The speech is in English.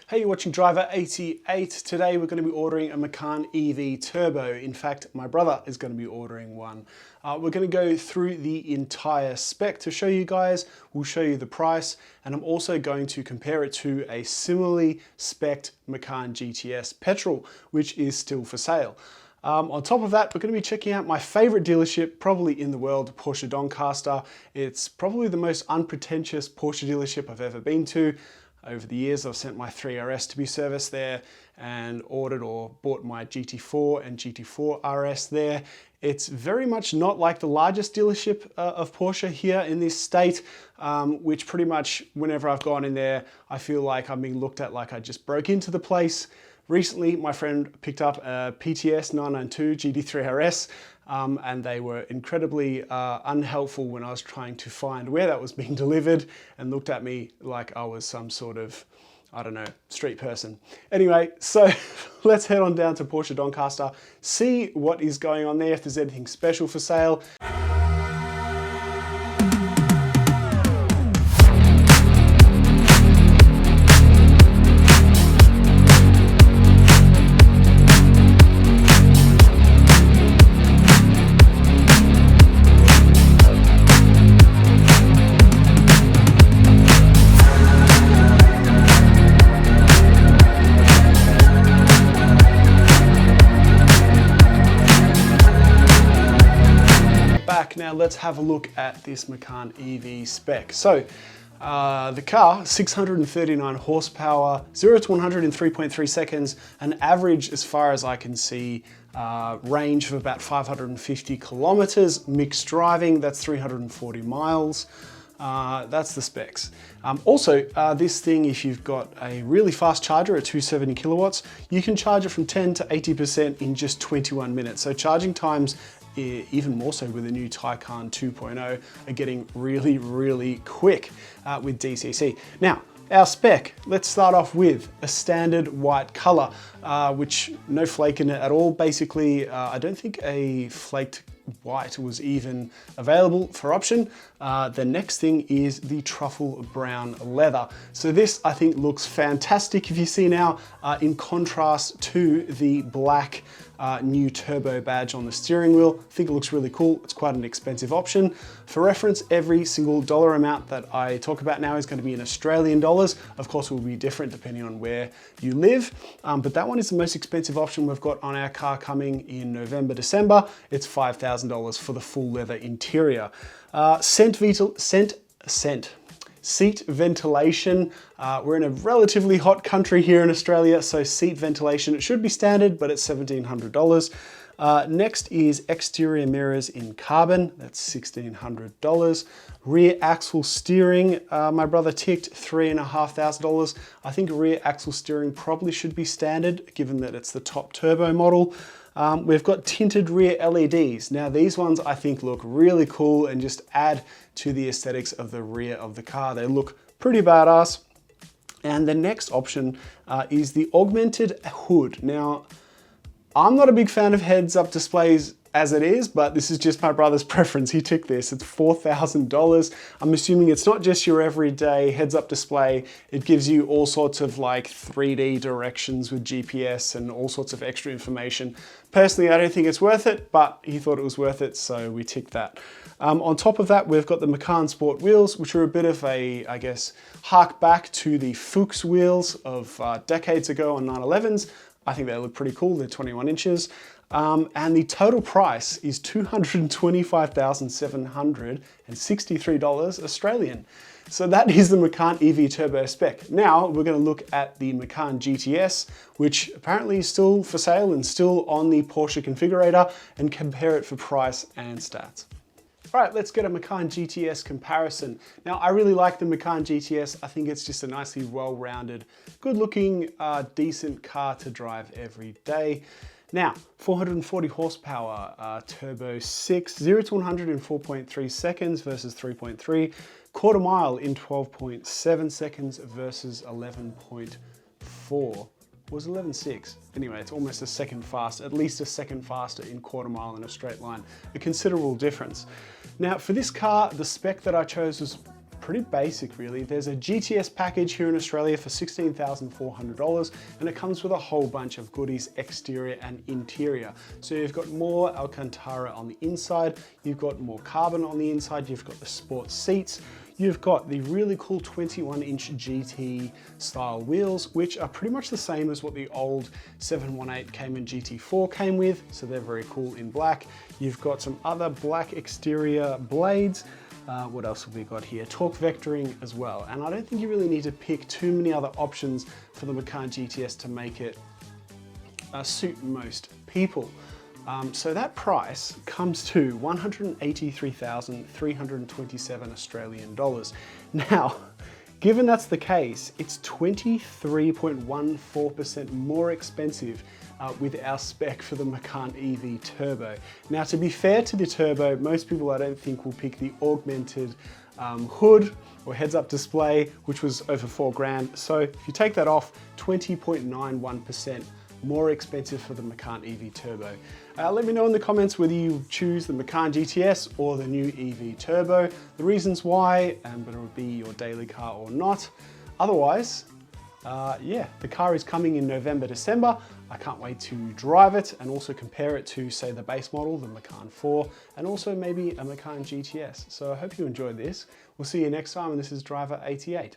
Hey, you're watching Driver 88. Today we're going to be ordering a Macan EV Turbo. In fact, my brother is going to be ordering one. We're going to go through the entire spec to show you guys. We'll show you the price, and I'm also going to compare it to a similarly spec'd Macan GTS petrol, which is still for sale. On top of that, we're going to be checking out my favorite dealership probably in the world, Porsche Doncaster. It's probably the most unpretentious Porsche dealership I've ever been to. Over the years, I've sent my 3RS to be serviced there and ordered or bought my GT4 and GT4 RS there. It's very much not like the largest dealership of Porsche here in this state, which pretty much whenever I've gone in there, I feel like I'm being looked at like I just broke into the place. Recently, my friend picked up a PTS 992 GT3 RS, and they were incredibly unhelpful when I was trying to find where that was being delivered and looked at me like I was some sort of, I don't know, street person. Anyway, so let's head on down to Porsche Doncaster, see what is going on there, if there's anything special for sale. Now let's have a look at this Macan EV spec. So the car, 639 horsepower, 0 to 100 in 3.3 seconds, an average, as far as I can see, range of about 550 kilometers, mixed driving, that's 340 miles. That's the specs. Also, this thing, if you've got a really fast charger at 270 kilowatts, you can charge it from 10 to 80% in just 21 minutes. So charging times, even more so with the new Taycan 2.0, are getting really quick with DCC. Now, our spec, let's start off with a standard white color, which no flake in it at all. Basically, I don't think a flaked white was even available for option. The next thing is the truffle brown leather. So this, I think, looks fantastic. If you see now, in contrast to the black new turbo badge on the steering wheel, I think it looks really cool. It's quite an expensive option. For reference, every single dollar amount that I talk about now is going to be in Australian dollars. Of course, it will be different depending on where you live, but that one is the most expensive option we've got on our car coming in November, December. It's $5,000 for the full leather interior. Seat ventilation. We're in a relatively hot country here in Australia, so seat ventilation, it should be standard, but it's $1,700. Next is exterior mirrors in carbon, that's $1,600. Rear axle steering, my brother ticked $3,500. I think rear axle steering probably should be standard, given that it's the top turbo model. We've got tinted rear LEDs. Now these ones I think look really cool and just add to the aesthetics of the rear of the car. They look pretty badass. And the next option is the augmented hood. Now, I'm not a big fan of heads-up displays as it is, but this is just my brother's preference. He ticked this. It's $4,000. I'm assuming it's not just your everyday heads-up display. It gives you all sorts of like 3D directions with GPS and all sorts of extra information. Personally, I don't think it's worth it, but he thought it was worth it, so we ticked that. On top of that, we've got the Macan Sport wheels, which are a bit of a, I guess, hark back to the Fuchs wheels of decades ago on 911s. I think they look pretty cool. They're 21 inches. And the total price is $225,763 Australian. So that is the Macan EV Turbo spec. Now we're going to look at the Macan GTS, which apparently is still for sale and still on the Porsche configurator, and compare it for price and stats. All right, let's get a Macan GTS comparison. Now, I really like the Macan GTS. I think it's just a nicely well-rounded, good-looking, decent car to drive every day. Now, 440 horsepower, turbo 6, 0 to 100 in 4.3 seconds versus 3.3, quarter mile in 12.7 seconds versus 11.4. Was 11.6. Anyway, it's almost a second faster, at least a second faster in quarter mile in a straight line. A considerable difference. Now, for this car, the spec that I chose was pretty basic really. There's a GTS package here in Australia for $16,400 and it comes with a whole bunch of goodies, exterior and interior. So you've got more Alcantara on the inside, you've got more carbon on the inside, you've got the sport seats, you've got the really cool 21-inch GT style wheels, which are pretty much the same as what the old 718 Cayman GT4 came with, so they're very cool in black. You've got some other black exterior blades. What else have we got here? Torque vectoring as well. And I don't think you really need to pick too many other options for the Macan GTS to make it suit most people. So that price comes to 183,327 Australian dollars. Now, given that's the case, it's 23.14% more expensive with our spec for the Macan EV Turbo. Now, to be fair to the Turbo, most people I don't think will pick the augmented hood or heads-up display, which was over 4 grand. So if you take that off, 20.91% more expensive for the Macan EV Turbo. Let me know in the comments whether you choose the Macan GTS or the new EV Turbo, the reasons why, and whether it would be your daily car or not. Otherwise, yeah, the car is coming in November, December. I can't wait to drive it and also compare it to, say, the base model, the Macan 4, and also maybe a Macan GTS. So I hope you enjoyed this. We'll see you next time, and this is Driver 88.